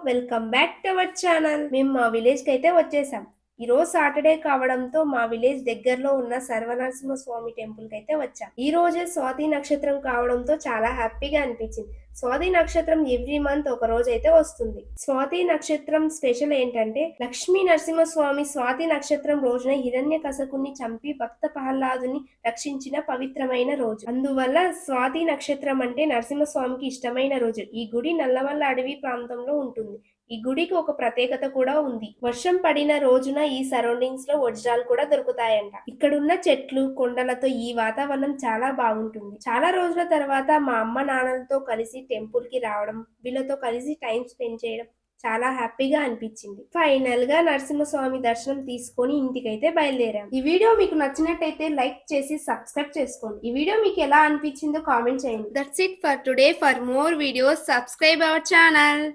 Welcome back to our channel. మేము మా village కి అయితే వచ్చేసాం. ఈ రోజు సాటర్డే కావడంతో మా విలేజ్ దగ్గరలో ఉన్న సర్వనరసింహ స్వామి టెంపుల్ కి అయితే వచ్చాం. ఈ రోజే స్వాతి నక్షత్రం కావడంతో చాలా హ్యాపీగా అనిపించింది. స్వాతి నక్షత్రం ఎవ్రీ మంత్ ఒక రోజు అయితే వస్తుంది. స్వాతి నక్షత్రం స్పెషల్ ఏంటంటే లక్ష్మీ నరసింహస్వామి స్వాతి నక్షత్రం రోజున హిరణ్యకశపుని చంపి భక్త ప్రహ్లాదుని రక్షించిన పవిత్రమైన రోజు. అందువల్ల స్వాతి నక్షత్రం అంటే నరసింహస్వామికి ఇష్టమైన రోజు. ఈ గుడి నల్లమల్ల అడవి ప్రాంతంలో ఉంటుంది. ఈ గుడికి ఒక ప్రత్యేకత కూడా ఉంది. వర్షం పడిన రోజున ఈ సరౌండింగ్స్ లో వజ్రాలు కూడా దొరుకుతాయంట. ఇక్కడున్న చెట్లు కొండలతో ఈ వాతావరణం చాలా బాగుంటుంది. చాలా రోజుల తర్వాత మా అమ్మ నాన్నలతో కలిసి టెంపుల్ కి రావడం, వీళ్ళతో కలిసి టైం స్పెండ్ చేయడం చాలా హ్యాపీగా అనిపించింది. ఫైనల్ గా నరసింహస్వామి దర్శనం తీసుకొని ఇంటికైతే బయలుదేరాం. ఈ వీడియో మీకు నచ్చినట్టయితే లైక్ చేసి సబ్స్క్రైబ్ చేసుకోండి. ఈ వీడియో మీకు ఎలా అనిపించిందో కామెంట్ చేయండి. That's it for today. For more videos subscribe our channel.